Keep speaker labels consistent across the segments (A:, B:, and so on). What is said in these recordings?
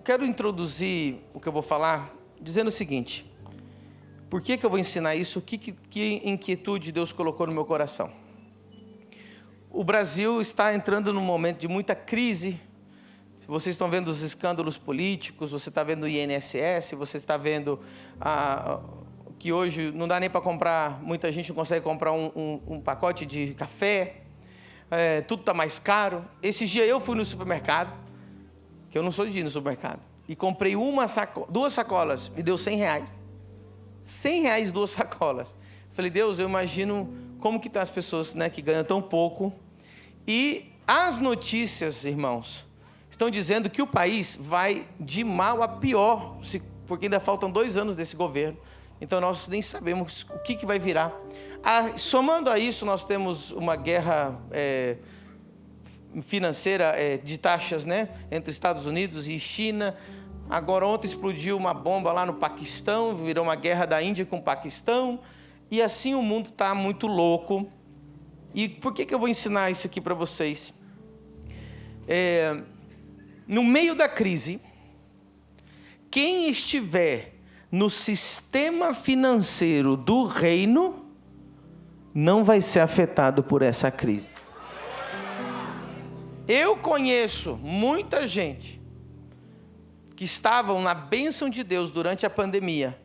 A: quero introduzir o que eu vou falar dizendo o seguinte. Por que eu vou ensinar isso? Que inquietude Deus colocou no meu coração? O Brasil está entrando num momento de muita crise. Vocês estão vendo os escândalos políticos, você está vendo o INSS, você está vendo que hoje não dá nem para comprar, muita gente não consegue comprar um pacote de café, tudo está mais caro. Esses dias eu fui no supermercado, que eu não sou de ir no supermercado, e comprei duas sacolas, me deu R$100. R$100, 2 sacolas. Falei, Deus, eu imagino como que estão as pessoas, né, que ganham tão pouco. E as notícias, irmãos, estão dizendo que o país vai de mal a pior, porque ainda faltam 2 anos desse governo. Então nós nem sabemos o que vai virar. Somando a isso, nós temos uma guerra financeira de taxas, né, entre Estados Unidos e China. Agora ontem explodiu uma bomba lá no Paquistão, virou uma guerra da Índia com o Paquistão. E assim o mundo está muito louco. E por que eu vou ensinar isso aqui para vocês? No meio da crise, quem estiver no sistema financeiro do reino não vai ser afetado por essa crise. Eu conheço muita gente que estavam na bênção de Deus durante a pandemia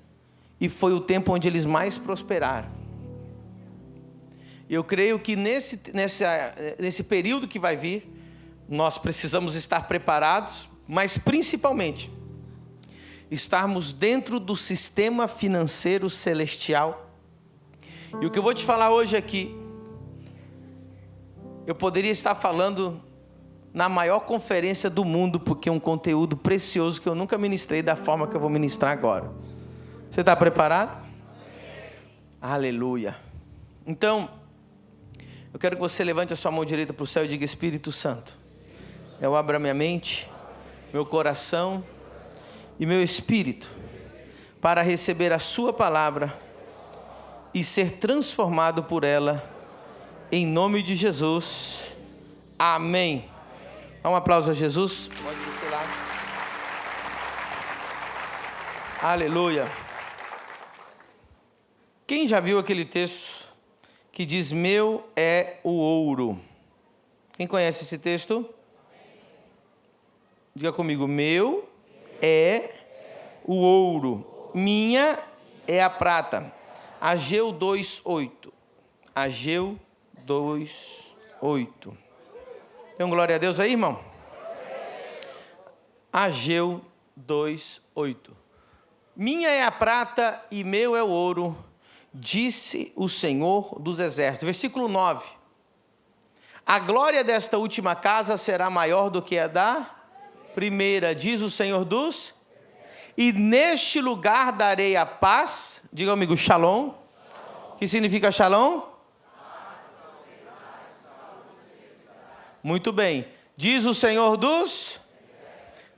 A: e foi o tempo onde eles mais prosperaram. Eu creio que nesse período que vai vir, nós precisamos estar preparados, mas principalmente estarmos dentro do sistema financeiro celestial. E o que eu vou te falar hoje aqui, eu poderia estar falando na maior conferência do mundo, porque é um conteúdo precioso que eu nunca ministrei da forma que eu vou ministrar agora. Você está preparado? Amém. Aleluia. Então, eu quero que você levante a sua mão direita para o céu e diga, Espírito Santo, eu abro a minha mente, meu coração e meu espírito para receber a sua palavra e ser transformado por ela, em nome de Jesus. Amém. Dá um aplauso a Jesus. Pode descer lá. Aleluia. Quem já viu aquele texto que diz, meu é o ouro? Quem conhece esse texto? Diga comigo, meu é o ouro, minha é a prata. Ageu 2:8. Ageu 2:8. Tem um glória a Deus aí, irmão? Ageu 2:8. Minha é a prata e meu é o ouro, disse o Senhor dos Exércitos. Versículo 9. A glória desta última casa será maior do que a da primeira, diz o Senhor dos. E neste lugar darei a paz. Diga comigo, shalom. Que significa shalom? Muito bem. Diz o Senhor dos.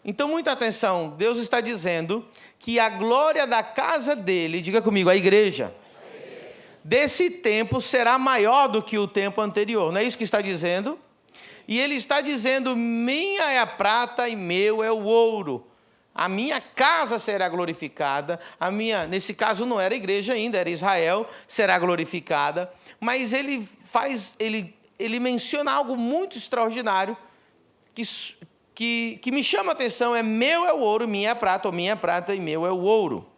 A: Então, muita atenção. Deus está dizendo que a glória da casa dele, diga comigo, a igreja, desse tempo será maior do que o tempo anterior. Não é isso que está dizendo? E ele está dizendo, minha é a prata e meu é o ouro. A minha casa será glorificada. Nesse caso não era igreja ainda, era Israel, será glorificada. Mas ele menciona algo muito extraordinário que me chama a atenção, meu é o ouro, minha é a prata, ou minha é a prata e meu é o ouro.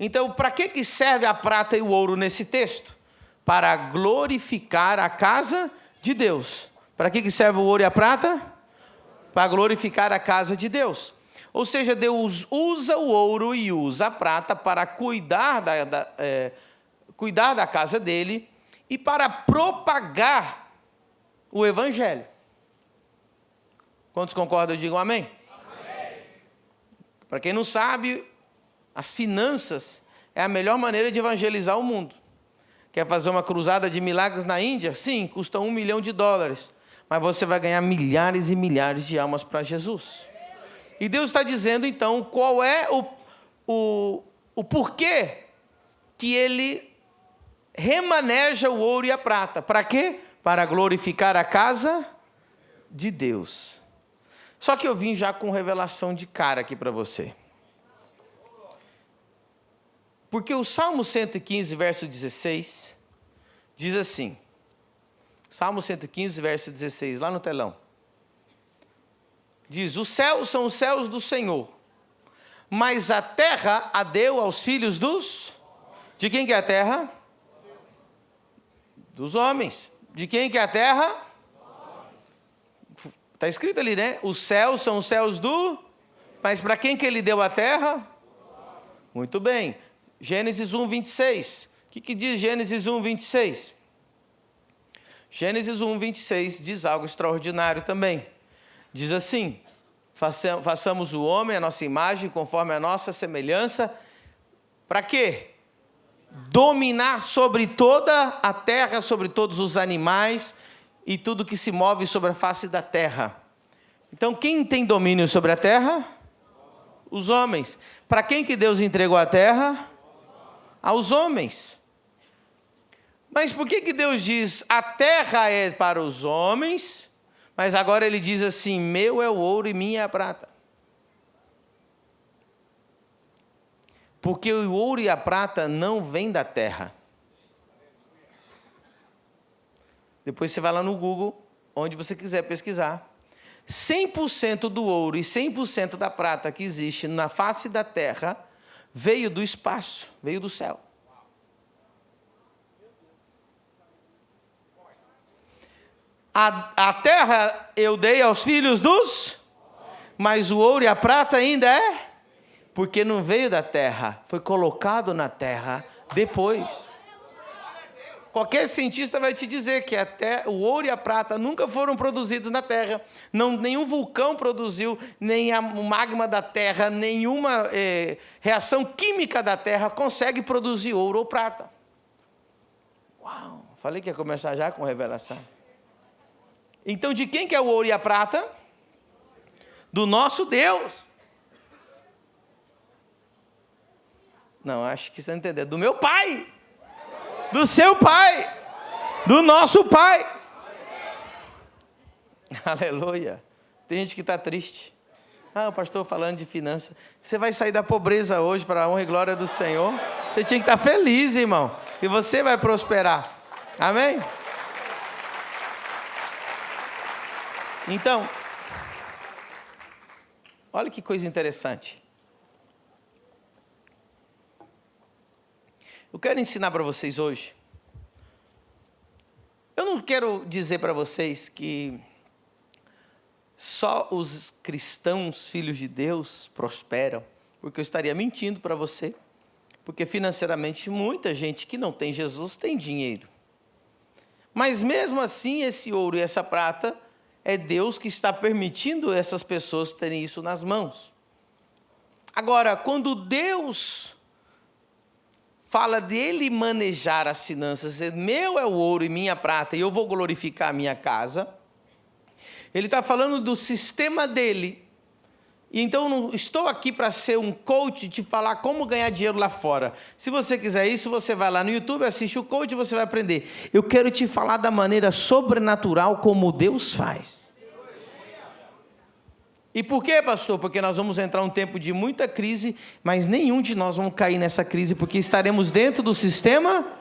A: Então, para que serve a prata e o ouro nesse texto? Para glorificar a casa de Deus. Para que serve o ouro e a prata? Para glorificar a casa de Deus. Ou seja, Deus usa o ouro e usa a prata para cuidar da casa dele e para propagar o evangelho. Quantos concordam? Digam amém. Amém. Para quem não sabe, as finanças é a melhor maneira de evangelizar o mundo. Quer fazer uma cruzada de milagres na Índia? Sim, custa $1 milhão. Mas você vai ganhar milhares e milhares de almas para Jesus. E Deus está dizendo, então, qual é o porquê que Ele remaneja o ouro e a prata. Para quê? Para glorificar a casa de Deus. Só que eu vim já com revelação de cara aqui para você. Porque o Salmo 115, verso 16, diz assim, Salmo 115, verso 16, lá no telão. Diz, os céus são os céus do Senhor, mas a terra a deu aos filhos dos... De quem que é a terra? Dos homens. De quem que é a terra? Está escrito ali, né? Os céus são os céus do... Mas para quem que ele deu a terra? Muito bem. Gênesis 1, 26. O que diz Gênesis 1, 26? Gênesis 1, 26 diz algo extraordinário também. Diz assim, façamos o homem a nossa imagem, conforme a nossa semelhança. Para quê? Dominar sobre toda a terra, sobre todos os animais e tudo que se move sobre a face da terra. Então, quem tem domínio sobre a terra? Os homens. Para quem que Deus entregou a terra? Aos homens. Mas por que Deus diz, a terra é para os homens, mas agora ele diz assim, meu é o ouro e minha é a prata? Porque o ouro e a prata não vêm da terra. Depois você vai lá no Google, onde você quiser pesquisar. 100% do ouro e 100% da prata que existe na face da terra veio do espaço, veio do céu. A terra eu dei aos filhos dos, mas o ouro e a prata ainda é, porque não veio da terra, foi colocado na terra depois. Qualquer cientista vai te dizer que até o ouro e a prata nunca foram produzidos na terra. Nenhum vulcão produziu, nem o magma da terra, nenhuma reação química da terra consegue produzir ouro ou prata. Uau! Falei que ia começar já com revelação. Então, de quem que é o ouro e a prata? Do nosso Deus. Não, acho que você não entendeu. Do meu Pai. Do seu Pai. Do nosso Pai. Aleluia. Tem gente que está triste. Ah, o pastor falando de finanças. Você vai sair da pobreza hoje para a honra e glória do Senhor. Você tinha que estar feliz, irmão. Que você vai prosperar. Amém? Então, olha que coisa interessante. Eu quero ensinar para vocês hoje. Eu não quero dizer para vocês que só os cristãos, filhos de Deus, prosperam, porque eu estaria mentindo para você, porque financeiramente muita gente que não tem Jesus tem dinheiro. Mas mesmo assim, esse ouro e essa prata, é Deus que está permitindo essas pessoas terem isso nas mãos. Agora, quando Deus fala dele manejar as finanças, meu é o ouro e minha prata, e eu vou glorificar a minha casa, ele está falando do sistema dele. E então, não estou aqui para ser um coach, de falar como ganhar dinheiro lá fora. Se você quiser isso, você vai lá no YouTube, assiste o coach e você vai aprender. Eu quero te falar da maneira sobrenatural como Deus faz. E por quê, pastor? Porque nós vamos entrar um tempo de muita crise, mas nenhum de nós vamos cair nessa crise, porque estaremos dentro do sistema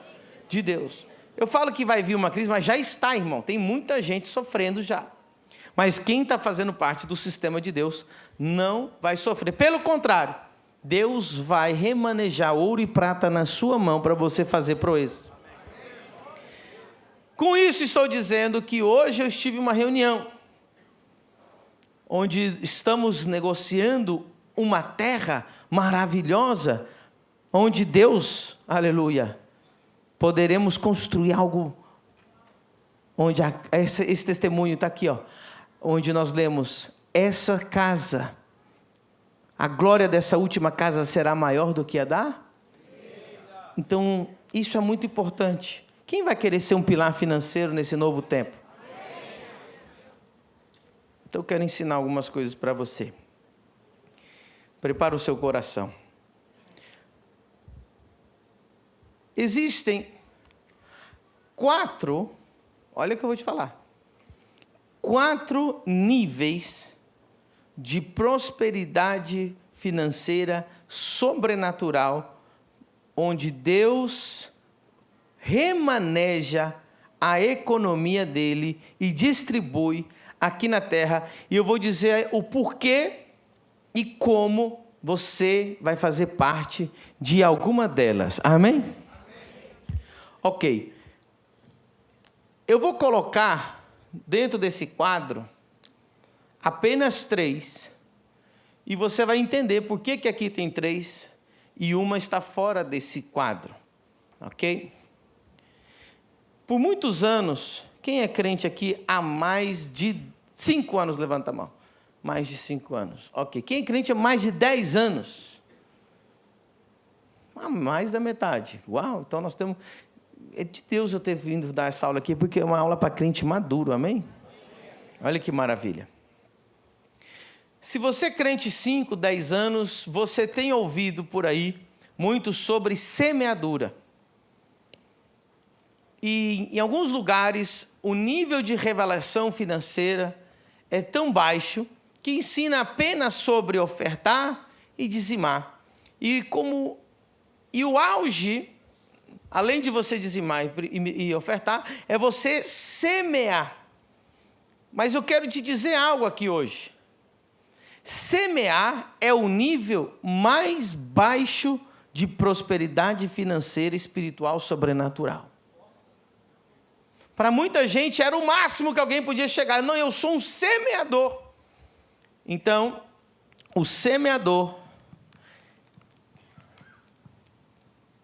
A: de Deus. Eu falo que vai vir uma crise, mas já está, irmão. Tem muita gente sofrendo já. Mas quem está fazendo parte do sistema de Deus não vai sofrer. Pelo contrário, Deus vai remanejar ouro e prata na sua mão para você fazer proezas. Com isso estou dizendo que hoje eu estive em uma reunião, onde estamos negociando uma terra maravilhosa, onde Deus, aleluia, poderemos construir algo, onde esse testemunho está aqui, ó. Onde nós lemos, essa casa, a glória dessa última casa será maior do que a da? Então, isso é muito importante. Quem vai querer ser um pilar financeiro nesse novo tempo? Então, eu quero ensinar algumas coisas para você. Prepara o seu coração. Existem 4, olha o que eu vou te falar. 4 níveis de prosperidade financeira sobrenatural, onde Deus remaneja a economia dele e distribui aqui na terra. E eu vou dizer o porquê e como você vai fazer parte de alguma delas. Amém? Amém. Ok. Eu vou colocar dentro desse quadro apenas 3. E você vai entender por que aqui tem 3 e uma está fora desse quadro. Ok? Por muitos anos, quem é crente aqui há mais de 5 anos? Levanta a mão. Mais de 5 anos. Ok. Quem é crente há mais de 10 anos? Mais da metade. Uau, então nós temos... É de Deus eu ter vindo dar essa aula aqui, porque é uma aula para crente maduro, amém? Olha que maravilha. Se você é crente 5, 10 anos, você tem ouvido por aí muito sobre semeadura. E em alguns lugares, o nível de revelação financeira é tão baixo que ensina apenas sobre ofertar e dizimar. E o auge, além de você dizimar e ofertar, é você semear. Mas eu quero te dizer algo aqui hoje. Semear é o nível mais baixo de prosperidade financeira e espiritual sobrenatural. Para muita gente era o máximo que alguém podia chegar. Não, eu sou um semeador. Então, o semeador,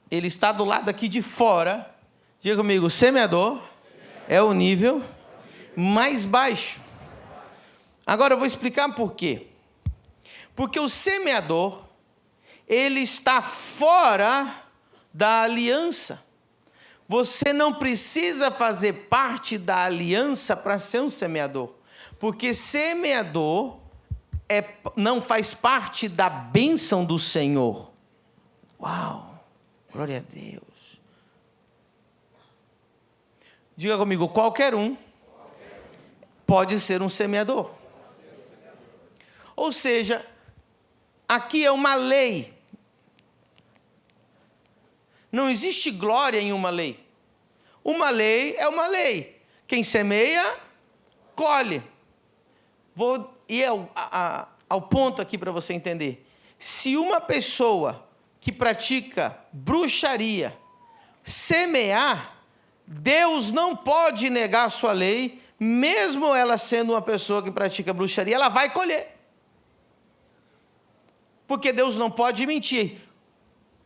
A: ele está do lado aqui de fora. Diga comigo, o semeador é o nível mais baixo. Agora eu vou explicar por quê. Porque o semeador, ele está fora da aliança. Você não precisa fazer parte da aliança para ser um semeador. Porque semeador não faz parte da bênção do Senhor. Uau! Glória a Deus. Diga comigo, qualquer um pode ser um semeador. Ou seja, aqui é uma lei. Não existe glória em uma lei. Uma lei é uma lei. Quem semeia, colhe. Vou ir ao ponto aqui para você entender. Se uma pessoa que pratica bruxaria semear, Deus não pode negar a sua lei, mesmo ela sendo uma pessoa que pratica bruxaria, ela vai colher. Porque Deus não pode mentir.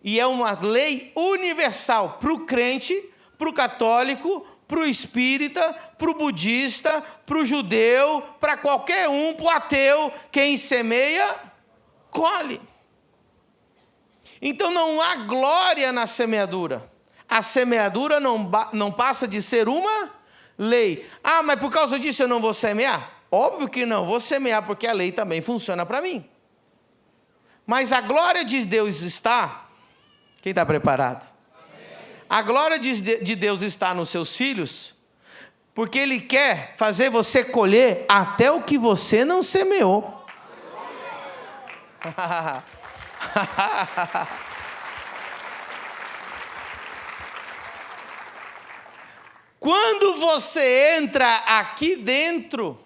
A: E é uma lei universal para o crente, para o católico, para o espírita, para o budista, para o judeu, para qualquer um, para o ateu. Quem semeia, colhe. Então não há glória na semeadura. A semeadura não passa de ser uma lei. Ah, mas por causa disso eu não vou semear? Óbvio que não, vou semear porque a lei também funciona para mim. Mas a glória de Deus está... Quem está preparado? A glória de Deus está nos seus filhos, porque Ele quer fazer você colher até o que você não semeou. Quando você entra aqui dentro,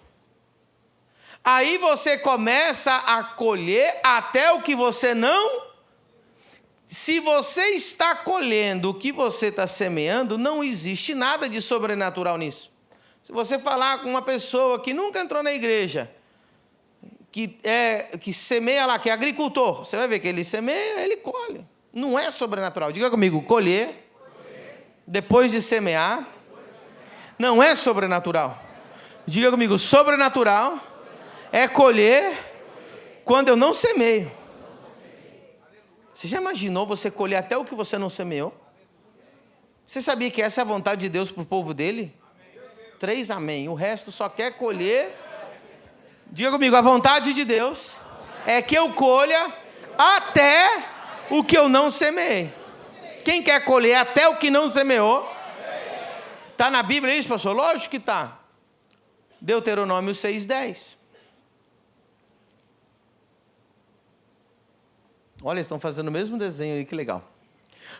A: aí você começa a colher até o que você não... Se você está colhendo o que você está semeando, não existe nada de sobrenatural nisso. Se você falar com uma pessoa que nunca entrou na igreja, que semeia lá, que é agricultor, você vai ver que ele semeia, ele colhe. Não é sobrenatural. Diga comigo, colher, depois de semear, não é sobrenatural. Diga comigo, sobrenatural é colher quando eu não semeio. Você já imaginou você colher até o que você não semeou? Você sabia que essa é a vontade de Deus para o povo dele? 3 amém. O resto só quer colher. Diga comigo, a vontade de Deus é que eu colha até o que eu não semeei. Quem quer colher até o que não semeou? Está na Bíblia isso, pastor? Lógico que está. Deuteronômio 6:10. Olha, estão fazendo o mesmo desenho aí, que legal.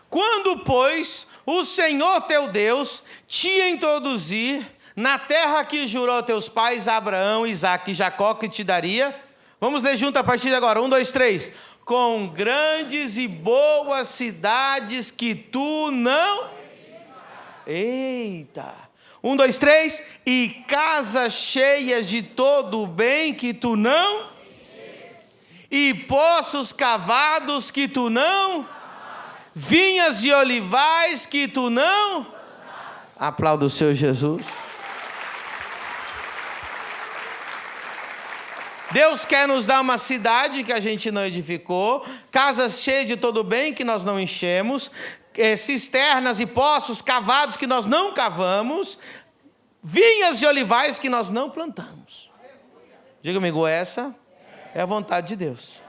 A: Quando, pois, o Senhor teu Deus te introduzir na terra que jurou a teus pais, Abraão, Isaque e Jacó, que te daria. Vamos ler junto a partir de agora. 1, 2, 3. Com grandes e boas cidades que tu não... Eita! 1, 2, 3. E casas cheias de todo o bem que tu não... E poços cavados que tu não... Vinhas e olivais que tu não... Aplauda o Senhor Jesus. Deus quer nos dar uma cidade que a gente não edificou, casas cheias de todo bem que nós não enchemos, cisternas e poços cavados que nós não cavamos, vinhas e olivais que nós não plantamos. Diga comigo, essa é a vontade de Deus.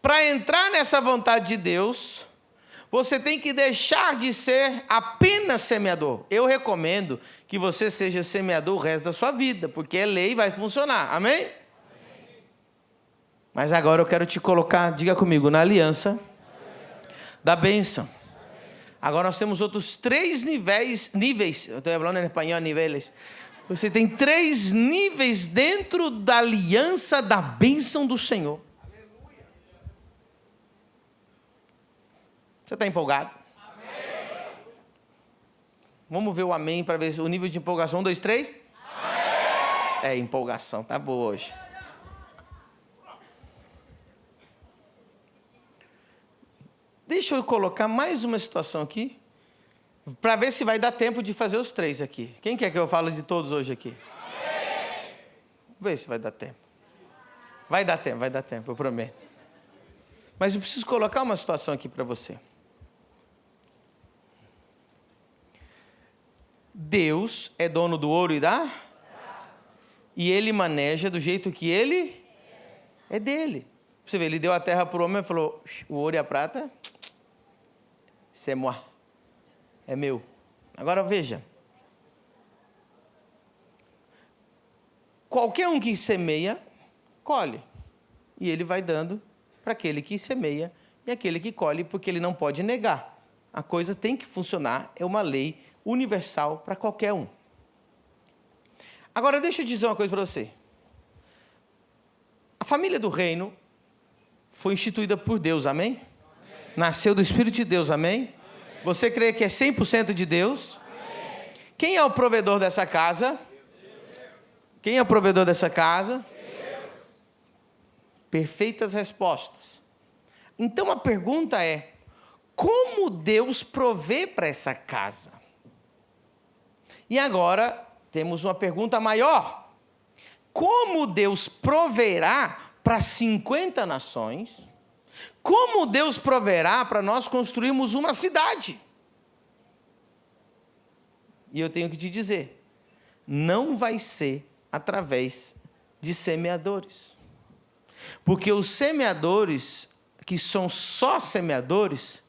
A: Para entrar nessa vontade de Deus, você tem que deixar de ser apenas semeador. Eu recomendo que você seja semeador o resto da sua vida, porque é lei e vai funcionar. Amém? Mas agora eu quero te colocar, diga comigo, na aliança da bênção. Agora nós temos outros 3 níveis, eu estou falando em espanhol, níveis. Você tem 3 níveis dentro da aliança da bênção do Senhor. Você está empolgado? Amém. Vamos ver o amém para ver o nível de empolgação. 1, 2, 3. Amém. É, empolgação, tá boa hoje. Deixa eu colocar mais uma situação aqui, para ver se vai dar tempo de fazer os 3 aqui. Quem quer que eu fale de todos hoje aqui? Amém. Vamos ver se vai dar tempo. Vai dar tempo, eu prometo. Mas eu preciso colocar uma situação aqui para você. Deus é dono do ouro e da... E Ele maneja do jeito que Ele é dele. Você vê, Ele deu a terra para o homem e falou, o ouro e a prata, c'est moi, é meu. Agora veja, qualquer um que semeia, colhe. E Ele vai dando para aquele que semeia e aquele que colhe, porque Ele não pode negar. A coisa tem que funcionar, é uma lei universal para qualquer um. Agora, deixa eu dizer uma coisa para você. A família do reino foi instituída por Deus, amém? Nasceu do Espírito de Deus, amém? Você crê que é 100% de Deus? Amém. Quem é o provedor dessa casa? Quem é o provedor dessa casa? Deus. Perfeitas respostas. Então a pergunta é, como Deus provê para essa casa? E agora temos uma pergunta maior. Como Deus proverá para 50 nações? Como Deus proverá para nós construirmos uma cidade? E eu tenho que te dizer, não vai ser através de semeadores. Porque os semeadores, que são só semeadores,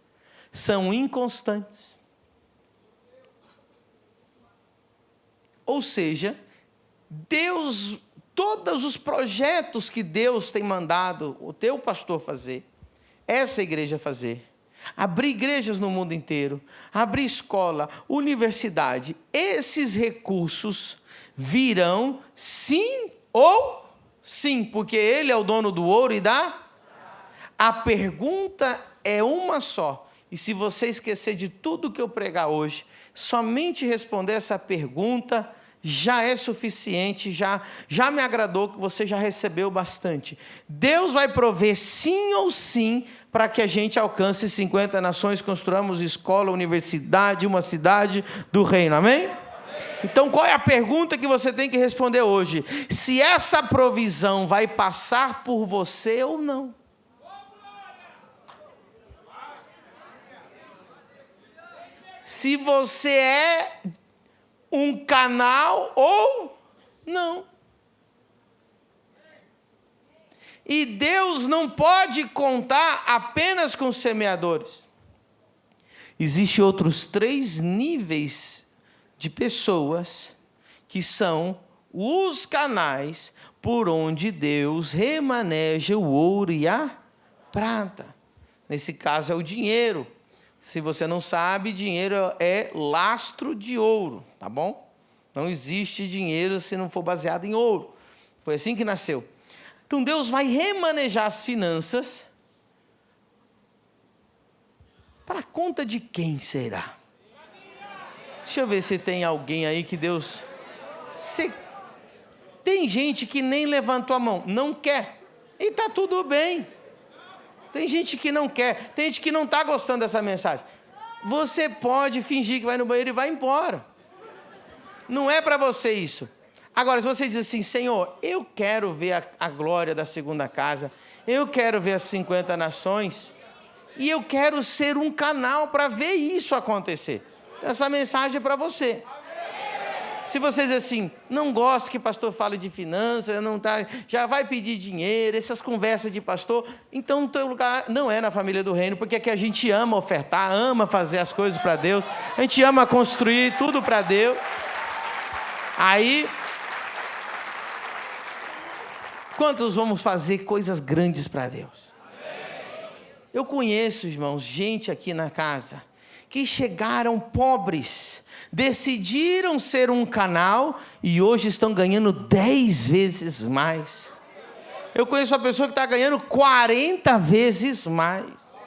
A: são inconstantes. Ou seja, Deus, todos os projetos que Deus tem mandado o teu pastor fazer, essa igreja fazer, abrir igrejas no mundo inteiro, abrir escola, universidade, esses recursos virão sim ou sim, porque Ele é o dono do ouro e da... A pergunta é uma só, e se você esquecer de tudo que eu pregar hoje, somente responder essa pergunta já é suficiente, já me agradou, que você já recebeu bastante. Deus vai prover sim ou sim para que a gente alcance 50 nações, construamos escola, universidade, uma cidade do reino, amém? Então qual é a pergunta que você tem que responder hoje? Se essa provisão vai passar por você ou não? Se você é um canal ou não. E Deus não pode contar apenas com semeadores. Existem outros 3 níveis de pessoas que são os canais por onde Deus remaneja o ouro e a prata. Nesse caso é o dinheiro. Se você não sabe, dinheiro é lastro de ouro, tá bom? Não existe dinheiro se não for baseado em ouro. Foi assim que nasceu. Então Deus vai remanejar as finanças. Para conta de quem será? Deixa eu ver se tem alguém aí que Deus... Tem gente que nem levantou a mão, não quer. E está tudo bem. Tem gente que não quer, tem gente que não está gostando dessa mensagem. Você pode fingir que vai no banheiro e vai embora. Não é para você isso. Agora, se você diz assim, Senhor, eu quero ver a glória da segunda casa, eu quero ver as 50 nações, e eu quero ser um canal para ver isso acontecer. Então, essa mensagem é para você. Se você diz assim, não gosto que pastor fale de finanças, não tá, já vai pedir dinheiro, essas conversas de pastor, então o teu lugar não é na família do reino, porque aqui a gente ama ofertar, ama fazer as coisas para Deus, a gente ama construir tudo para Deus. Aí, quantos vamos fazer coisas grandes para Deus? Eu conheço, irmãos, gente aqui na casa, que chegaram pobres, decidiram ser um canal e hoje estão ganhando 10 vezes mais. Eu conheço uma pessoa que está ganhando 40 vezes mais.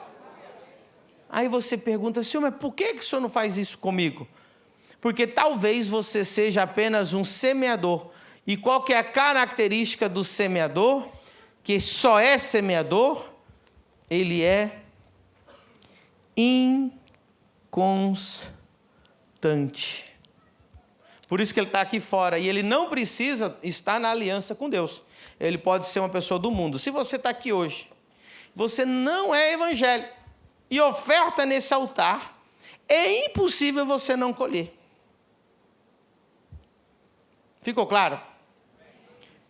A: Aí você pergunta, Senhor, mas por que o Senhor não faz isso comigo? Porque talvez você seja apenas um semeador. E qual que é a característica do semeador? Que só é semeador, ele é inconstante. Por isso que ele está aqui fora. E ele não precisa estar na aliança com Deus. Ele pode ser uma pessoa do mundo. Se você está aqui hoje, você não é evangélico e oferta nesse altar, é impossível você não colher. Ficou claro?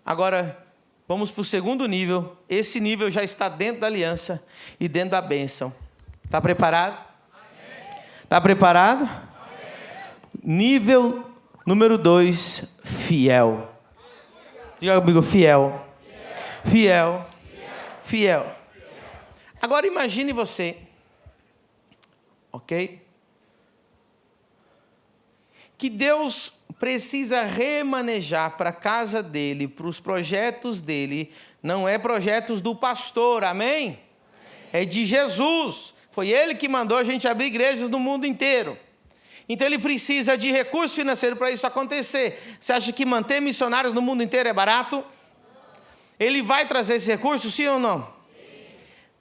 A: Agora, vamos para o segundo nível. Esse nível já está dentro da aliança e dentro da bênção. Está preparado? Está preparado? Nível número 2, fiel. Diga comigo, fiel. Fiel. Fiel. Agora imagine você, ok? Que Deus precisa remanejar para a casa dele, para os projetos dele, não é projetos do pastor, amém? É de Jesus. Foi ele que mandou a gente abrir igrejas no mundo inteiro. Então ele precisa de recurso financeiro para isso acontecer. Você acha que manter missionários no mundo inteiro é barato? Ele vai trazer esse recurso, sim ou não? Sim.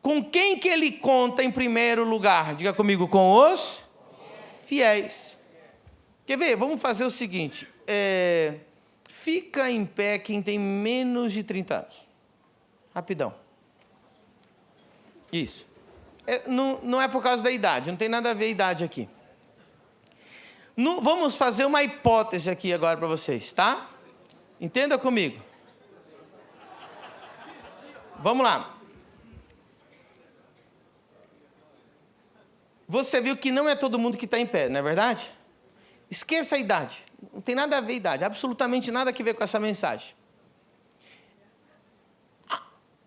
A: Com quem que ele conta em primeiro lugar? Diga comigo, com os fiéis. Quer ver? Vamos fazer o seguinte. Fica em pé quem tem menos de 30 anos. Rapidão. Isso. Não é por causa da idade, não tem nada a ver a idade aqui. Vamos fazer uma hipótese aqui agora para vocês, tá? Entenda comigo. Vamos lá. Você viu que não é todo mundo que está em pé, não é verdade? Esqueça a idade. Não tem nada a ver a idade, absolutamente nada a ver com essa mensagem.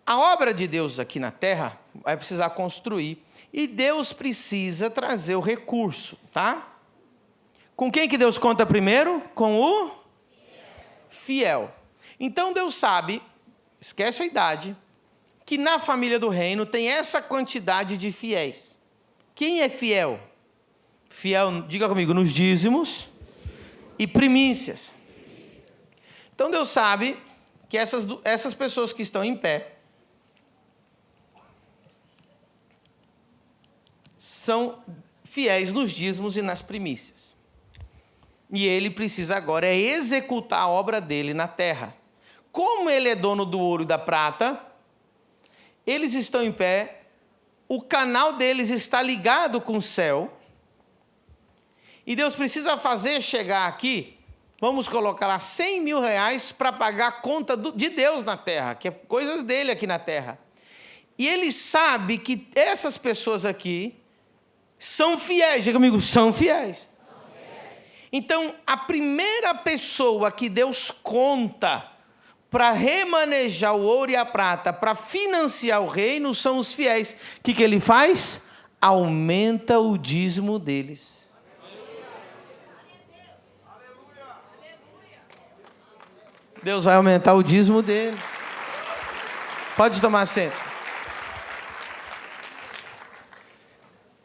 A: A obra de Deus aqui na terra vai precisar construir e Deus precisa trazer o recurso, tá? Com quem que Deus conta primeiro? Com o fiel. Então Deus sabe, esquece a idade, que na família do reino tem essa quantidade de fiéis. Quem é fiel? Fiel, diga comigo, nos dízimos e primícias. Então Deus sabe que essas pessoas que estão em pé são fiéis nos dízimos e nas primícias. E ele precisa agora executar a obra dele na terra. Como ele é dono do ouro e da prata, eles estão em pé, o canal deles está ligado com o céu, e Deus precisa fazer chegar aqui, vamos colocar lá 100 mil reais para pagar a conta de Deus na terra, que é coisas dele aqui na terra. E ele sabe que essas pessoas aqui são fiéis, diga comigo, são fiéis. Então, a primeira pessoa que Deus conta para remanejar o ouro e a prata, para financiar o reino, são os fiéis. O que ele faz? Aumenta o dízimo deles. Deus vai aumentar o dízimo deles. Pode tomar assento.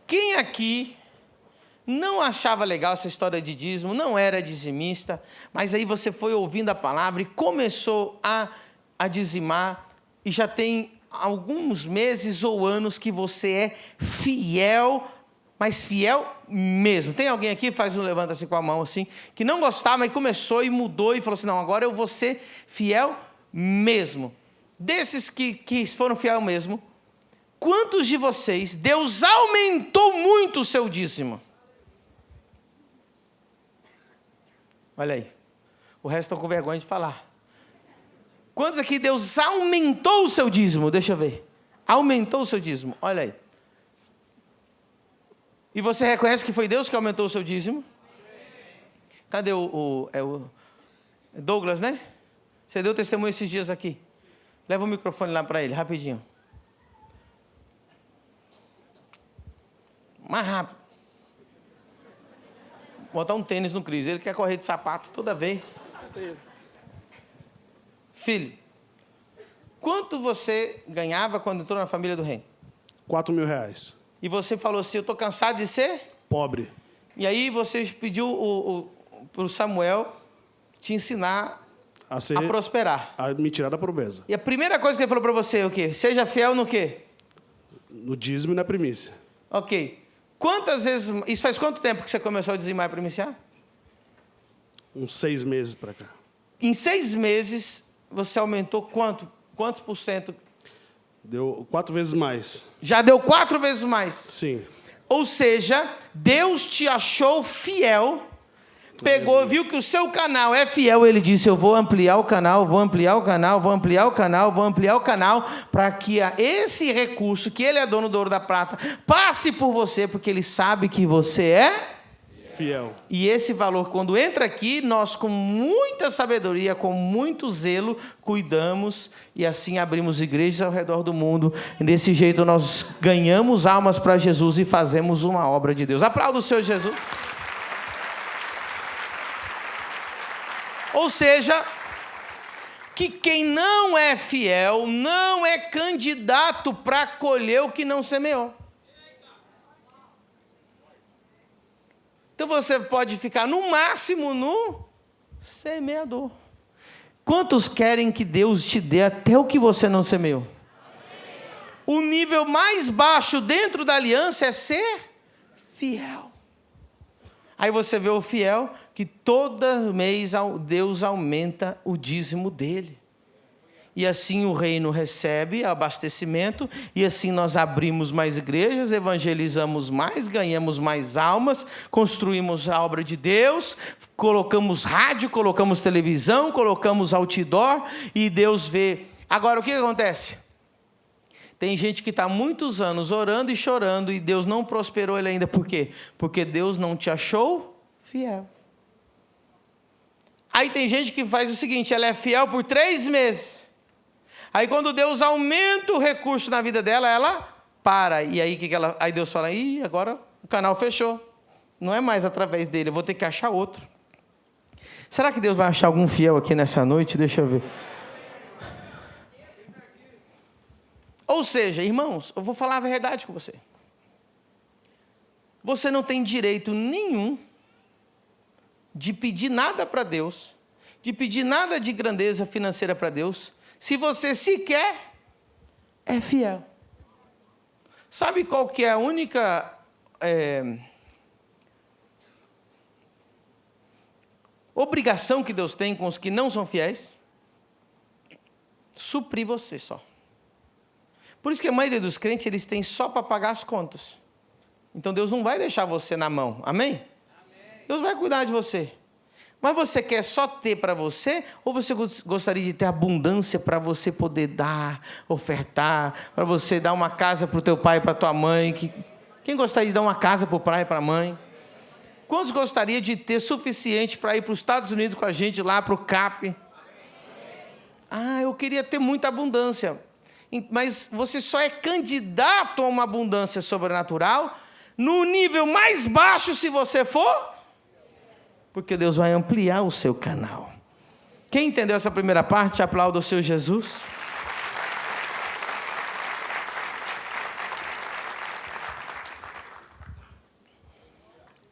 A: Quem aqui não achava legal essa história de dízimo, não era dizimista, mas aí você foi ouvindo a palavra e começou a dizimar, e já tem alguns meses ou anos que você é fiel, mas fiel mesmo. Tem alguém aqui, levanta assim com a mão assim, que não gostava, mas começou e mudou e falou assim, não, agora eu vou ser fiel mesmo. Desses que foram fiel mesmo, quantos de vocês, Deus aumentou muito o seu dízimo? Olha aí, o resto estão com vergonha de falar. Quantos aqui Deus aumentou o seu dízimo? Deixa eu ver. Aumentou o seu dízimo, olha aí. E você reconhece que foi Deus que aumentou o seu dízimo? Cadê o Douglas, né? Você deu testemunho esses dias aqui. Leva o microfone lá para ele, rapidinho. Mais rápido. Botar um tênis no Cris. Ele quer correr de sapato toda vez. Filho, quanto você ganhava quando entrou na família do reino?
B: R$4.000.
A: E você falou assim, eu estou cansado de ser
B: Pobre.
A: E aí você pediu para o Samuel te ensinar a prosperar.
B: A me tirar da pobreza.
A: E a primeira coisa que ele falou para você é o quê? Seja fiel no quê?
B: No dízimo e na primícia.
A: Ok. Quantas vezes... Isso faz quanto tempo que você começou a dizimar e primiciar?
B: Uns 6 meses para cá.
A: Em 6 meses, você aumentou quanto? Quantos por cento?
B: Deu 4 vezes mais.
A: Já deu 4 vezes mais.
B: Sim.
A: Ou seja, Deus te achou fiel, pegou, viu que o seu canal é fiel, ele disse, eu vou ampliar o canal, vou ampliar o canal, vou ampliar o canal, vou ampliar o canal, para que esse recurso, que ele é dono do ouro e da prata, passe por você, porque ele sabe que você é
B: fiel.
A: E esse valor, quando entra aqui, nós com muita sabedoria, com muito zelo, cuidamos e assim abrimos igrejas ao redor do mundo. E desse jeito nós ganhamos almas para Jesus e fazemos uma obra de Deus. Aplauda o Senhor Jesus. Ou seja, que quem não é fiel não é candidato para colher o que não semeou. Então você pode ficar no máximo no semeador. Quantos querem que Deus te dê até o que você não semeou? O nível mais baixo dentro da aliança é ser fiel. Aí você vê o fiel que todo mês Deus aumenta o dízimo dele. E assim o reino recebe abastecimento, e assim nós abrimos mais igrejas, evangelizamos mais, ganhamos mais almas, construímos a obra de Deus, colocamos rádio, colocamos televisão, colocamos outdoor, e Deus vê. Agora, o que acontece? Tem gente que está há muitos anos orando e chorando, e Deus não prosperou ele ainda. Por quê? Porque Deus não te achou fiel. Aí tem gente que faz o seguinte, ela é fiel por 3 meses. Aí quando Deus aumenta o recurso na vida dela, ela para. E aí, aí Deus fala, ih, agora o canal fechou. Não é mais através dele, eu vou ter que achar outro. Será que Deus vai achar algum fiel aqui nessa noite? Deixa eu ver. Ou seja, irmãos, eu vou falar a verdade com você. Você não tem direito nenhum de pedir nada para Deus, de pedir nada de grandeza financeira para Deus, se você sequer é fiel. Sabe qual que é a única obrigação que Deus tem com os que não são fiéis? Suprir você só. Por isso que a maioria dos crentes, eles têm só para pagar as contas. Então Deus não vai deixar você na mão, amém? Amém. Deus vai cuidar de você. Mas você quer só ter para você, ou você gostaria de ter abundância para você poder dar, ofertar, para você dar uma casa para o teu pai e para a tua mãe? Quem gostaria de dar uma casa para o pai e para a mãe? Quantos gostaria de ter suficiente para ir para os Estados Unidos com a gente lá, para o CAP? Ah, eu queria ter muita abundância. Mas você só é candidato a uma abundância sobrenatural no nível mais baixo se você for, porque Deus vai ampliar o seu canal. Quem entendeu essa primeira parte, aplauda o seu Jesus.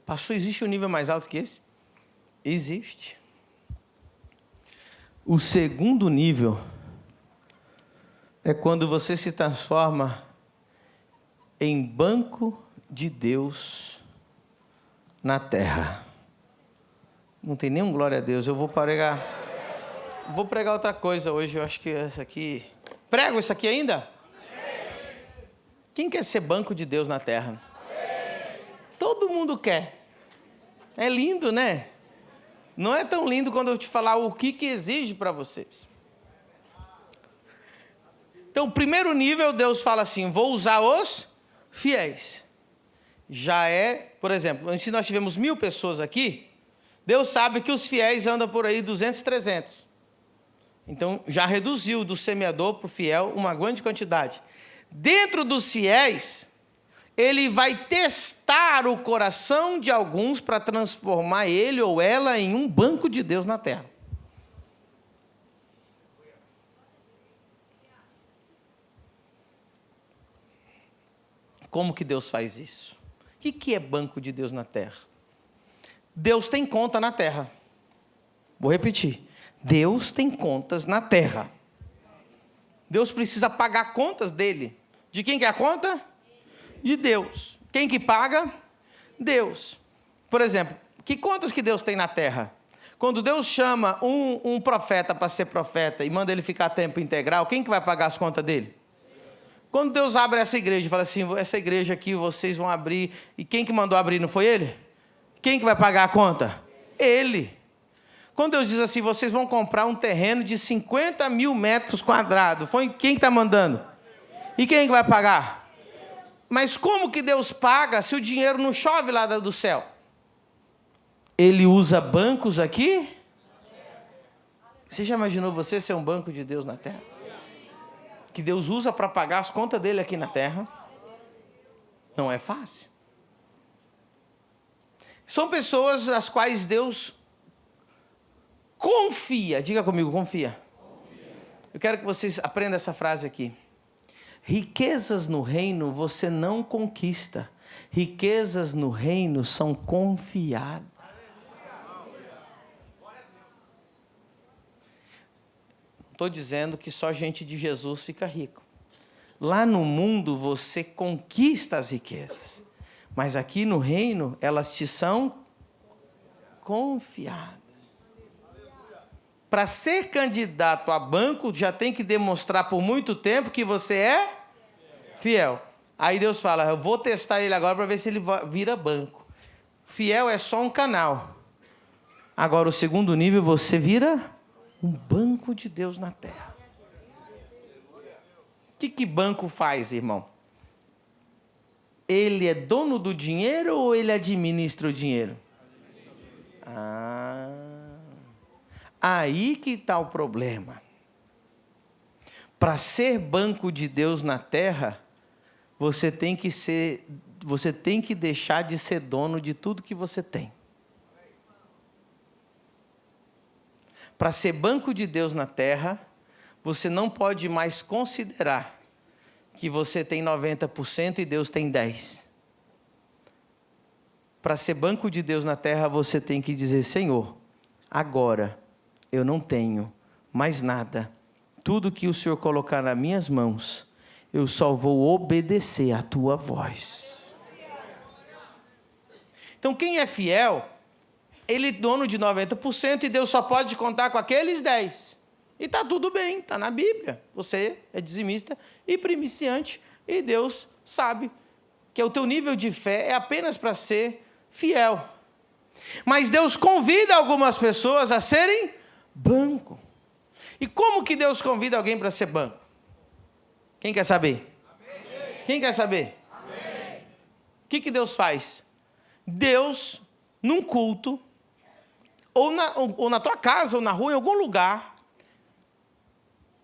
A: Pastor, existe um nível mais alto que esse? Existe. O segundo nível é quando você se transforma em banco de Deus na terra. Não tem nenhum glória a Deus. Eu vou pregar outra coisa hoje. Eu acho que essa aqui... Prego isso aqui ainda? Quem quer ser banco de Deus na terra? Todo mundo quer. É lindo, né? Não é tão lindo quando eu te falar o que exige para vocês. Então, o primeiro nível, Deus fala assim, vou usar os fiéis. Já é, por exemplo, se nós tivemos 1000 pessoas aqui, Deus sabe que os fiéis andam por aí 200, 300. Então, já reduziu do semeador para o fiel uma grande quantidade. Dentro dos fiéis, Ele vai testar o coração de alguns para transformar ele ou ela em um banco de Deus na terra. Como que Deus faz isso? O que é banco de Deus na terra? Deus tem conta na terra. Vou repetir. Deus tem contas na terra. Deus precisa pagar contas dele. De quem que é a conta? De Deus. Quem que paga? Deus. Por exemplo, que contas que Deus tem na terra? Quando Deus chama um profeta para ser profeta e manda ele ficar a tempo integral, quem que vai pagar as contas dele? Quando Deus abre essa igreja e fala assim, essa igreja aqui vocês vão abrir, e quem que mandou abrir, não foi ele? Quem que vai pagar a conta? Ele. Quando Deus diz assim, vocês vão comprar um terreno de 50 mil metros quadrados, foi quem que está mandando? E quem que vai pagar? Mas como que Deus paga se o dinheiro não chove lá do céu? Ele usa bancos aqui? Você já imaginou você ser um banco de Deus na terra? Que Deus usa para pagar as contas dele aqui na terra? Não é fácil. São pessoas as quais Deus confia. Diga comigo, confia. Eu quero que vocês aprendam essa frase aqui. Riquezas no reino você não conquista. Riquezas no reino são confiadas. Não estou dizendo que só gente de Jesus fica rico. Lá no mundo você conquista as riquezas. Mas aqui no reino elas te são confiadas. Para ser candidato a banco, já tem que demonstrar por muito tempo que você é fiel. Aí Deus fala, eu vou testar ele agora para ver se ele vira banco. Fiel é só um canal. Agora, o segundo nível, você vira um banco de Deus na terra. O que banco faz, irmão? Ele é dono do dinheiro ou ele administra o dinheiro? Aí que está o problema. Para ser banco de Deus na terra, você tem que deixar de ser dono de tudo que você tem. Para ser banco de Deus na terra, você não pode mais considerar que você tem 90% e Deus tem 10%. Para ser banco de Deus na terra, você tem que dizer, Senhor, agora eu não tenho mais nada. Tudo que o Senhor colocar nas minhas mãos, eu só vou obedecer à tua voz. Então, quem é fiel, ele é dono de 90% e Deus só pode contar com aqueles 10%. E está tudo bem, está na Bíblia. Você é dizimista e primiciante e Deus sabe que o teu nível de fé é apenas para ser fiel. Mas Deus convida algumas pessoas a serem banco. E como que Deus convida alguém para ser banco? Quem quer saber? Amém. Quem quer saber? Amém. O que Deus faz? Deus, num culto, ou na tua casa, ou na rua, em algum lugar,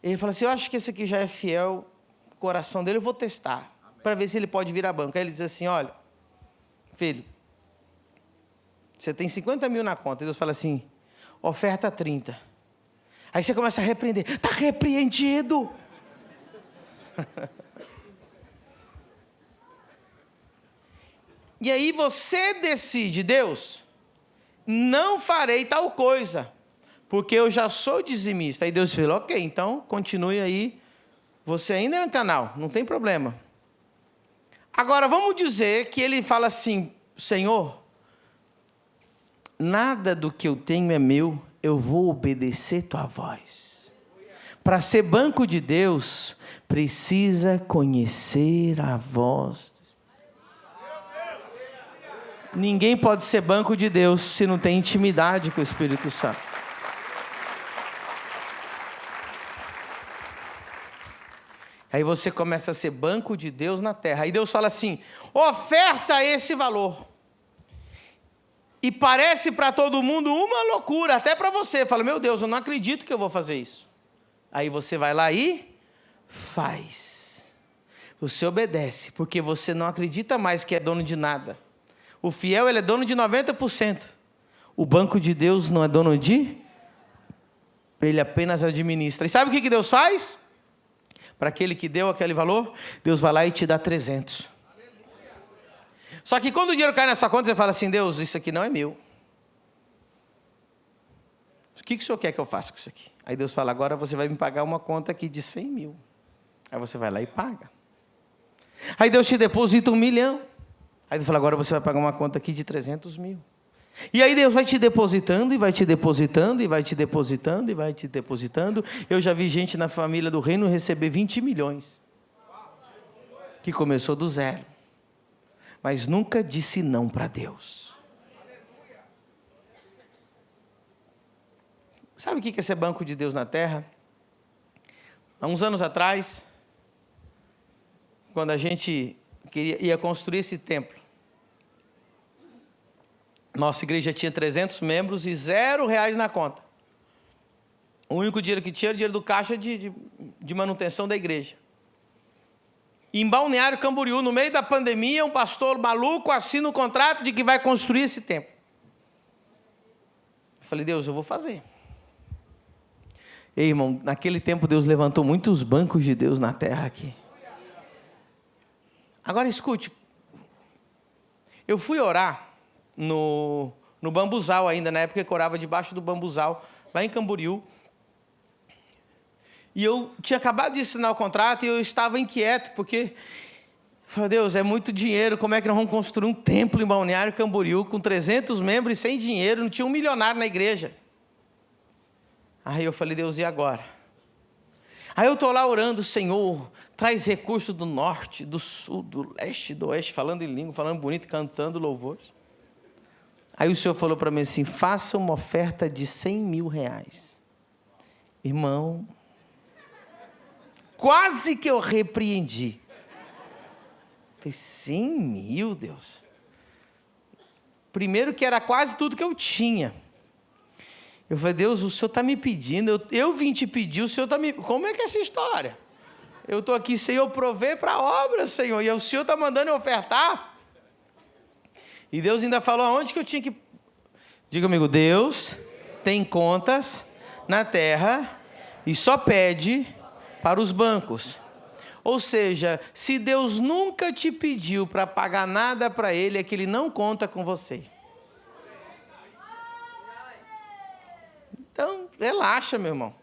A: Ele falou assim, eu acho que esse aqui já é fiel, o coração dele, eu vou testar, para ver se ele pode virar banco. Aí ele diz assim, olha, filho, você tem 50 mil na conta. E Deus fala assim, oferta 30. Aí você começa a repreender, está repreendido. E aí você decide, Deus, não farei tal coisa, porque eu já sou dizimista. Aí Deus falou, ok, então continue aí, você ainda é um canal, não tem problema. Agora vamos dizer que ele fala assim, Senhor, nada do que eu tenho é meu, eu vou obedecer tua voz. Para ser banco de Deus, precisa conhecer a voz. Ninguém pode ser banco de Deus se não tem intimidade com o Espírito Santo. Aí você começa a ser banco de Deus na terra. Aí Deus fala assim, oferta esse valor. E parece para todo mundo uma loucura, até para você. Fala, meu Deus, eu não acredito que eu vou fazer isso. Aí você vai lá e faz. Você obedece, porque você não acredita mais que é dono de nada. O fiel, ele é dono de 90%. O banco de Deus não é dono de... Ele apenas administra. E sabe o que Deus faz? Para aquele que deu aquele valor, Deus vai lá e te dá 300. Só que quando o dinheiro cai na sua conta, você fala assim, Deus, isso aqui não é meu. O que o Senhor quer que eu faça com isso aqui? Aí Deus fala, agora você vai me pagar uma conta aqui de 100 mil. Aí você vai lá e paga. Aí Deus te deposita 1 milhão. Aí Deus fala, agora você vai pagar uma conta aqui de 300 mil. E aí Deus vai te depositando, e vai te depositando, e vai te depositando, e vai te depositando. Eu já vi gente na família do reino receber 20 milhões. Que começou do zero. Mas nunca disse não para Deus. Sabe o que é ser banco de Deus na terra? Há uns anos atrás, quando a gente ia construir esse templo, nossa igreja tinha 300 membros e R$0 na conta. O único dinheiro que tinha era o dinheiro do caixa de manutenção da igreja. Em Balneário Camboriú, no meio da pandemia, um pastor maluco assina um contrato de que vai construir esse templo. Eu falei, Deus, eu vou fazer. Ei, irmão, naquele tempo Deus levantou muitos bancos de Deus na terra aqui. Agora escute, eu fui orar no bambuzal ainda, na época que eu orava debaixo do bambuzal, lá em Camboriú. E eu tinha acabado de assinar o contrato e eu estava inquieto, porque, falei, Deus, é muito dinheiro, como é que nós vamos construir um templo em Balneário Camboriú com 300 membros e sem dinheiro, não tinha um milionário na igreja. Aí eu falei, Deus, e agora? Aí eu estou lá orando, Senhor, traz recursos do norte, do sul, do leste, do oeste, falando em língua, falando bonito, cantando louvores. Aí o Senhor falou para mim assim, faça uma oferta de R$100 mil. Irmão, quase que eu repreendi. Falei, 100 mil, Deus? Primeiro que era quase tudo que eu tinha. Eu falei, Deus, o Senhor está me pedindo, eu vim te pedir, o Senhor está me... Como é que é essa história? Eu estou aqui, Senhor, prover para a obra, Senhor, e o Senhor está mandando eu ofertar? E Deus ainda falou aonde que eu tinha que... Diga comigo, Deus tem contas na terra e só pede para os bancos. Ou seja, se Deus nunca te pediu para pagar nada para Ele, é que Ele não conta com você. Então, relaxa, meu irmão.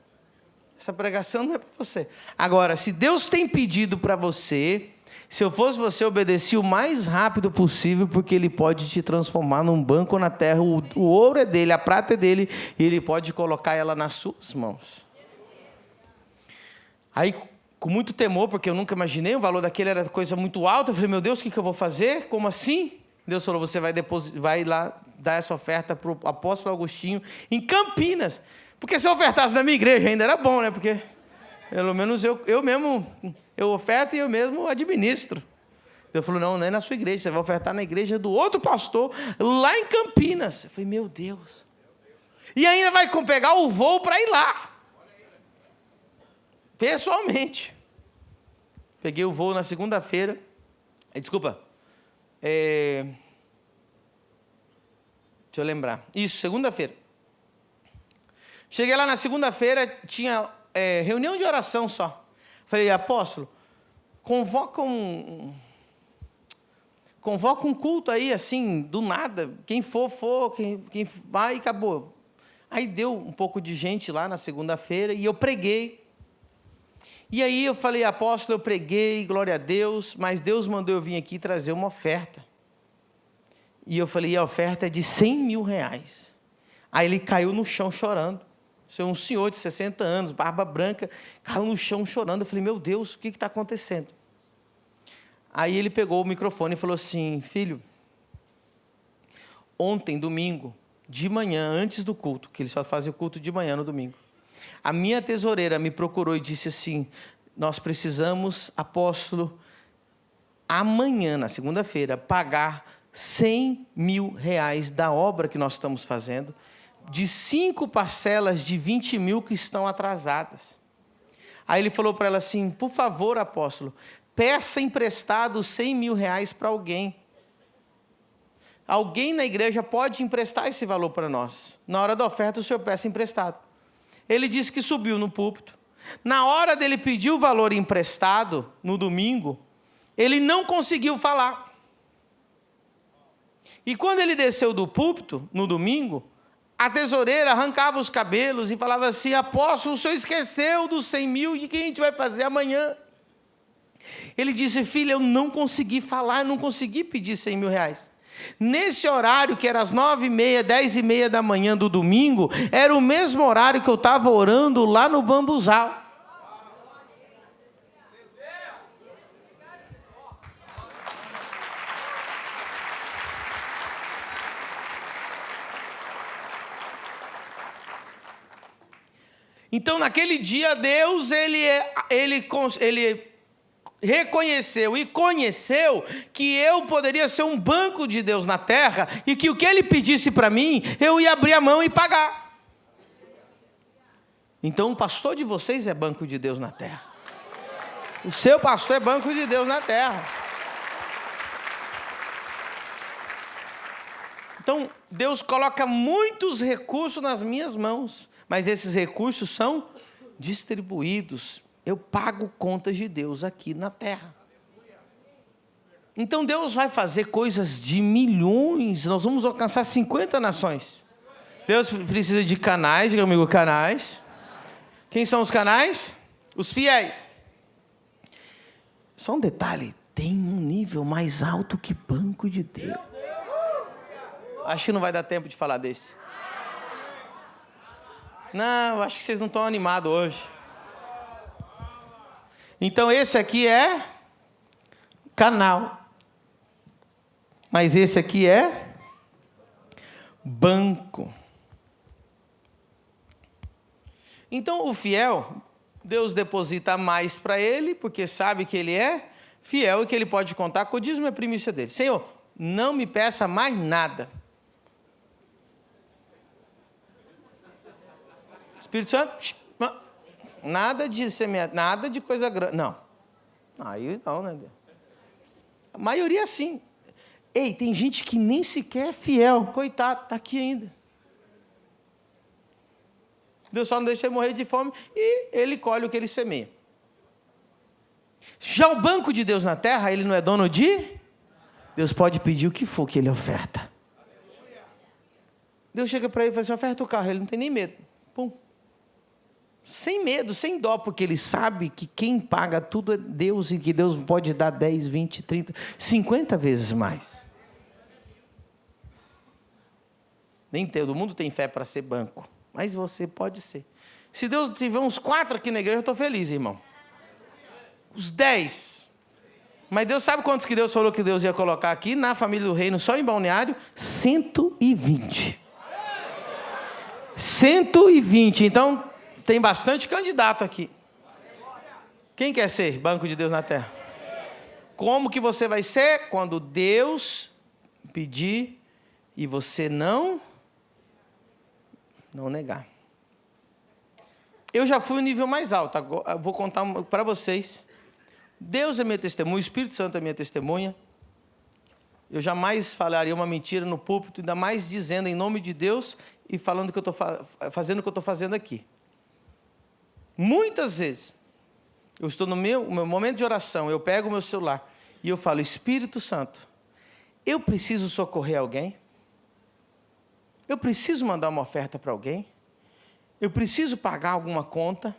A: Essa pregação não é para você. Agora, se Deus tem pedido para você, se eu fosse você, obedecia o mais rápido possível, porque Ele pode te transformar num banco na terra. O ouro é dele, a prata é dele, e Ele pode colocar ela nas suas mãos. Aí, com muito temor, porque eu nunca imaginei, o valor daquele era coisa muito alta, eu falei, meu Deus, o que eu vou fazer? Como assim? Deus falou, você vai lá dar essa oferta para o apóstolo Agostinho, em Campinas. Porque se eu ofertasse na minha igreja ainda era bom, né? Porque pelo menos eu mesmo, eu oferto e eu mesmo administro. Deus falou, não é na sua igreja, você vai ofertar na igreja do outro pastor, lá em Campinas. Eu falei, meu Deus. E ainda vai pegar o voo para ir lá. pessoalmente. Peguei o voo na segunda-feira. Desculpa. Deixa eu lembrar. Isso, segunda-feira. Cheguei lá na segunda-feira, tinha reunião de oração só. Falei, apóstolo, convoca um culto aí, assim, do nada. Quem for, quem vai, e acabou. Aí deu um pouco de gente lá na segunda-feira e eu preguei. E aí eu falei, apóstolo, eu preguei, glória a Deus, mas Deus mandou eu vir aqui trazer uma oferta. E eu falei, a oferta é de 100 mil reais. Aí ele caiu no chão chorando. Um senhor de 60 anos, barba branca, caiu no chão chorando. Eu falei, meu Deus, o que está acontecendo? Aí ele pegou o microfone e falou assim, filho, ontem, domingo, de manhã, antes do culto, que ele só fazia o culto de manhã no domingo, a minha tesoureira me procurou e disse assim, nós precisamos, apóstolo, amanhã, na segunda-feira, pagar 100 mil reais da obra que nós estamos fazendo, de 5 parcelas de 20 mil que estão atrasadas. Aí ele falou para ela assim, por favor, apóstolo, peça emprestado 100 mil reais para alguém. Alguém na igreja pode emprestar esse valor para nós. Na hora da oferta, o senhor peça emprestado. Ele disse que subiu no púlpito. Na hora dele pedir o valor emprestado, no domingo, ele não conseguiu falar. E quando ele desceu do púlpito, no domingo, a tesoureira arrancava os cabelos e falava assim, apóstolo, o senhor esqueceu dos 100 mil, e o que a gente vai fazer amanhã? Ele disse, filha, eu não consegui falar, eu não consegui pedir 100 mil reais. Nesse horário, que era às 9h30, 10h30 da manhã do domingo, era o mesmo horário que eu estava orando lá no bambuzal. Então, naquele dia, Deus, ele reconheceu e conheceu que eu poderia ser um banco de Deus na terra e que o que ele pedisse para mim, eu ia abrir a mão e pagar. Então, o pastor de vocês é banco de Deus na terra. O seu pastor é banco de Deus na terra. Então, Deus coloca muitos recursos nas minhas mãos, mas esses recursos são distribuídos. Eu pago contas de Deus aqui na terra. Então Deus vai fazer coisas de milhões. Nós vamos alcançar 50 nações. Deus precisa de canais, diga comigo, canais. Quem são os canais? Os fiéis. Só um detalhe, tem um nível mais alto que banco de Deus. Acho que não vai dar tempo de falar desse. Não, acho que vocês não estão animados hoje. Então esse aqui é canal. Mas esse aqui é banco. Então o fiel, Deus deposita mais para ele, porque sabe que ele é fiel e que ele pode contar com o dízimo e a primícia dele. Senhor, não me peça mais nada. Espírito Santo, nada de semear, nada de coisa grande. Não. Aí não, né? A maioria sim. Ei, tem gente que nem sequer é fiel. Coitado, está aqui ainda. Deus só não deixa ele morrer de fome e ele colhe o que ele semeia. Já o banco de Deus na terra, ele não é dono de? Deus pode pedir o que for que ele oferta. Deus chega para ele e fala assim, oferta o carro. Ele não tem nem medo. Pum. Sem medo, sem dó, porque ele sabe que quem paga tudo é Deus e que Deus pode dar 10, 20, 30, 50 vezes mais. Nem todo mundo tem fé para ser banco, mas você pode ser. Se Deus tiver uns 4 aqui na igreja, eu estou feliz, irmão. Os 10. Mas Deus sabe quantos que Deus falou que Deus ia colocar aqui na família do reino, só em Balneário? 120. 120, então tem bastante candidato aqui. Quem quer ser banco de Deus na terra? Como que você vai ser? Quando Deus pedir e você não negar. Eu já fui um nível mais alto. Agora, eu vou contar para vocês. Deus é minha testemunha, o Espírito Santo é minha testemunha. Eu jamais falaria uma mentira no púlpito, ainda mais dizendo em nome de Deus e falando que eu estou fazendo o que eu estou fazendo aqui. Muitas vezes, eu estou no meu momento de oração, eu pego o meu celular e eu falo, Espírito Santo, eu preciso socorrer alguém? Eu preciso mandar uma oferta para alguém? Eu preciso pagar alguma conta?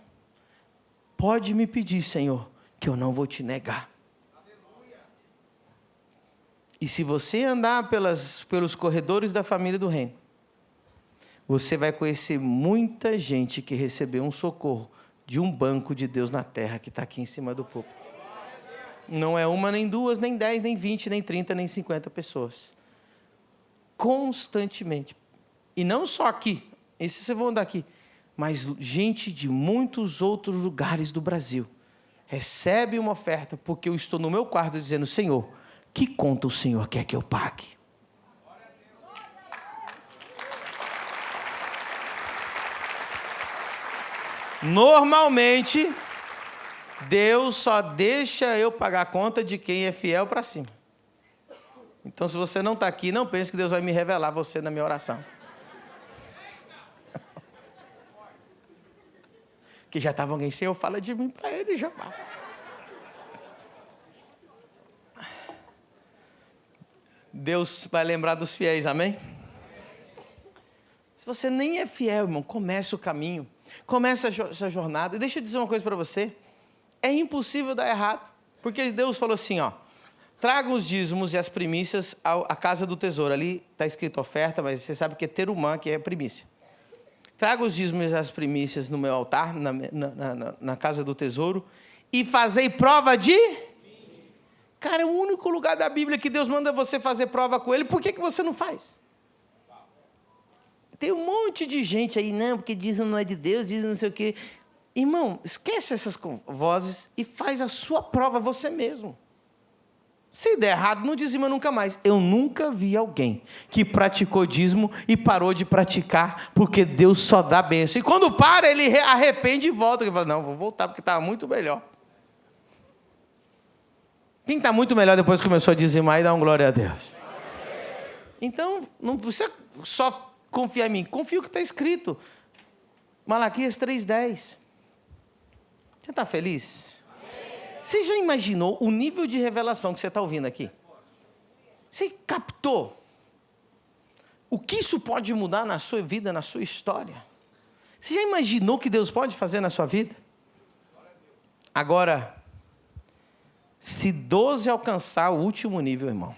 A: Pode me pedir, Senhor, que eu não vou te negar. E se você andar pelos corredores da família do reino, você vai conhecer muita gente que recebeu um socorro de um banco de Deus na terra que está aqui em cima do púlpito. Não é uma, nem duas, nem 10, nem 20, nem 30, nem 50 pessoas. Constantemente. E não só aqui, esses vocês vão andar aqui, mas gente de muitos outros lugares do Brasil recebe uma oferta porque eu estou no meu quarto dizendo, Senhor, que conta o Senhor quer que eu pague? Normalmente, Deus só deixa eu pagar a conta de quem é fiel para cima. Então, se você não está aqui, não pense que Deus vai me revelar você na minha oração. Que já estava alguém, Senhor, fala de mim para ele já. Deus vai lembrar dos fiéis, amém? Se você nem é fiel, irmão, comece o caminho. Comece essa jornada. E deixa eu dizer uma coisa para você. É impossível dar errado. Porque Deus falou assim, ó. Tragam os dízimos e as primícias à casa do tesouro. Ali está escrito oferta, mas você sabe que é terumã, que é primícia. Traga os dízimos e as primícias no meu altar, na casa do tesouro. E fazei prova de... Cara, é o único lugar da Bíblia que Deus manda você fazer prova com Ele. Por que você não faz? Tem um monte de gente aí, não, porque dizem não é de Deus, dizem não sei o quê. Irmão, esquece essas vozes e faz a sua prova você mesmo. Se der errado, não dizima nunca mais. Eu nunca vi alguém que praticou dízimo e parou de praticar porque Deus só dá bênção. E quando para, ele arrepende e volta. Ele fala, não, vou voltar porque estava muito melhor. Quem está muito melhor depois que começou a dizimar e dá um glória a Deus? Então, não precisa só confiar em mim. Confia o que está escrito. Malaquias 3:10. Você está feliz? Você já imaginou o nível de revelação que você está ouvindo aqui? Você captou? O que isso pode mudar na sua vida, na sua história? Você já imaginou o que Deus pode fazer na sua vida? Agora, se 12 alcançar o último nível, irmão.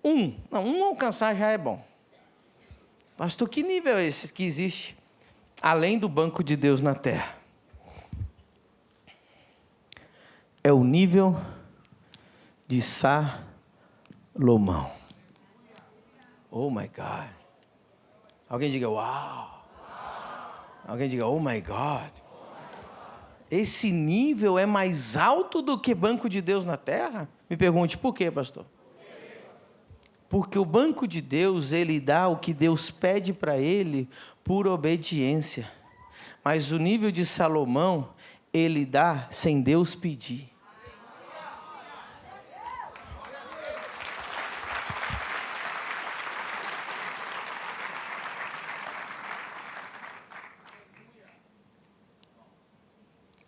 A: Um alcançar já é bom. Pastor, que nível é esse que existe além do banco de Deus na terra? É o nível de Salomão. Oh my God. Alguém diga, uau. Alguém diga, oh my God. Esse nível é mais alto do que banco de Deus na terra? Me pergunte, por quê, pastor? Porque o banco de Deus, ele dá o que Deus pede para ele por obediência. Mas o nível de Salomão, ele dá sem Deus pedir.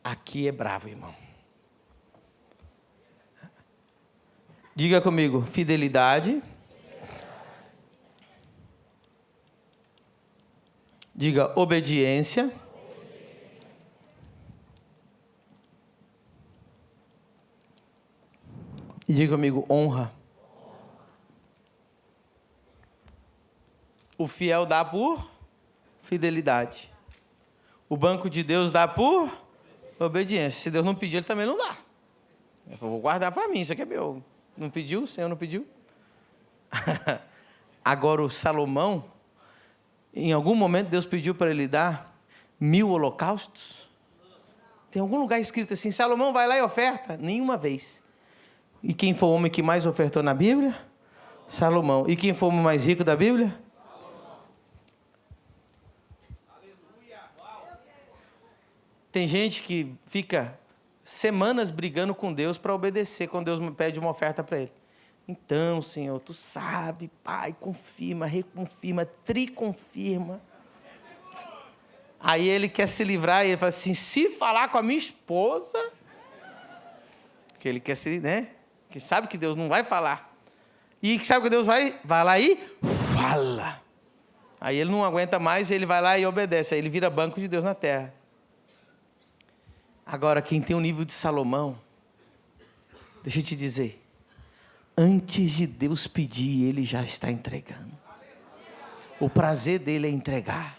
A: Aqui é bravo, irmão. Diga comigo, fidelidade. Diga obediência. E diga comigo, honra. O fiel dá por fidelidade. O banco de Deus dá por obediência. Se Deus não pedir, ele também não dá. Eu vou guardar para mim, isso aqui é meu. Não pediu? O Senhor não pediu? Agora o Salomão, em algum momento Deus pediu para ele dar 1000 holocaustos. Tem algum lugar escrito assim, Salomão vai lá e oferta? Nenhuma vez. E quem foi o homem que mais ofertou na Bíblia? Salomão. E quem foi o homem mais rico da Bíblia? Tem gente que fica semanas brigando com Deus para obedecer quando Deus pede uma oferta para ele. Então, Senhor, tu sabe, Pai, confirma, reconfirma, triconfirma. Aí ele quer se livrar e ele fala assim, se falar com a minha esposa, que ele quer se, né? Que sabe que Deus não vai falar. E que sabe que Deus vai lá e fala. Aí ele não aguenta mais, ele vai lá e obedece. Aí ele vira banco de Deus na terra. Agora, quem tem o nível de Salomão, deixa eu te dizer, antes de Deus pedir, ele já está entregando. O prazer dele é entregar.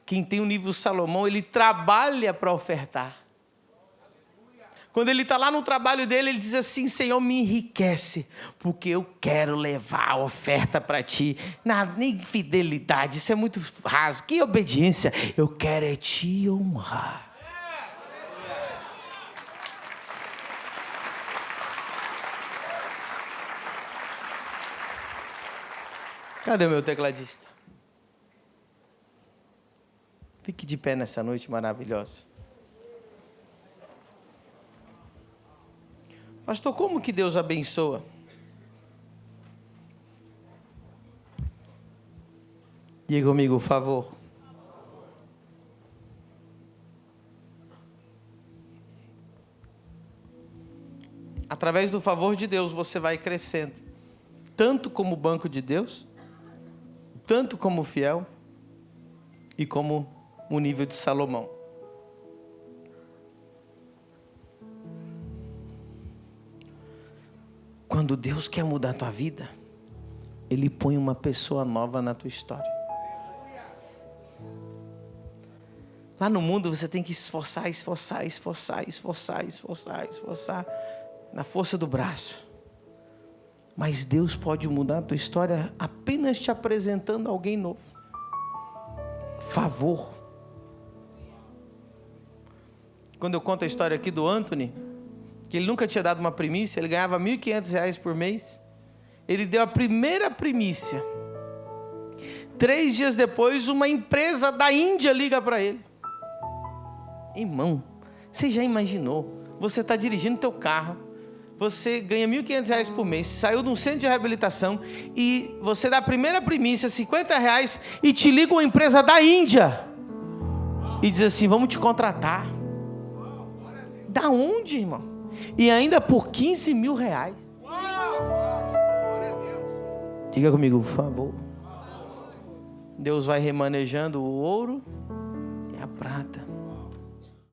A: Quem tem o nível de Salomão, ele trabalha para ofertar. Quando ele está lá no trabalho dele, ele diz assim, Senhor, me enriquece, porque eu quero levar a oferta para ti. Nem fidelidade, isso é muito raso. Que obediência? Eu quero é te honrar. Cadê o meu tecladista? Fique de pé nessa noite maravilhosa. Pastor, como que Deus abençoa? Diga comigo, por favor. Através do favor de Deus, você vai crescendo. Tanto como banco de Deus, tanto como fiel e como o nível de Salomão. Quando Deus quer mudar a tua vida, Ele põe uma pessoa nova na tua história. Lá no mundo você tem que esforçar, na força do braço. Mas Deus pode mudar a tua história apenas te apresentando alguém novo. Favor. Quando eu conto a história aqui do Anthony, que ele nunca tinha dado uma primícia, ele ganhava R$ 1.500 por mês. Ele deu a primeira primícia. 3 dias depois, uma empresa da Índia liga para ele. Irmão, você já imaginou? Você está dirigindo teu carro, você ganha R$ 1.500 por mês, saiu de um centro de reabilitação e você dá a primeira primícia, R$50, e te liga uma empresa da Índia e diz assim, vamos te contratar. Da onde, irmão? E ainda por R$15 mil. Diga comigo, por favor. Deus vai remanejando o ouro e a prata.